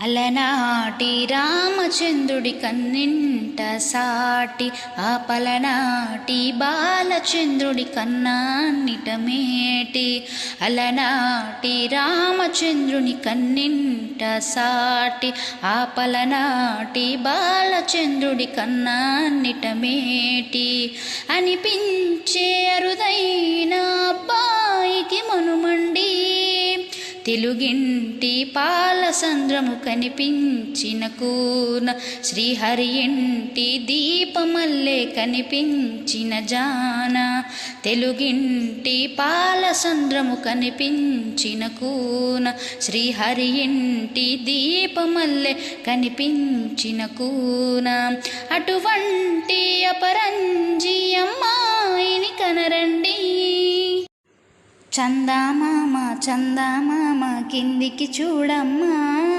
అలనాటి రామచంద్రుడి కన్నింట సాటి ఆ పలనాటి బాలచంద్రుడి కన్నాన్నిట మేటి. అలనాటి రామచంద్రుని కన్నింట సాటి ఆ పలనాటి బాలచంద్రుడి కన్నాన్నిట మేటి. అనిపించే అరుదైన అబ్బాయికి మనుమండి తెలుగింటి పాలసంద్రము కనిపించిన కూన. శ్రీహరి ఇంటి దీపమల్లే కనిపించిన జాన. తెలుగింటి పాలసంద్రము కనిపించిన కూన. శ్రీహరి ఇంటి దీపమల్లే కనిపించిన కూన. అటువంటి అపరంజి అమ్మాయిని కనరండి. చందామామ చందామామ కిందికి చూడమ్మా.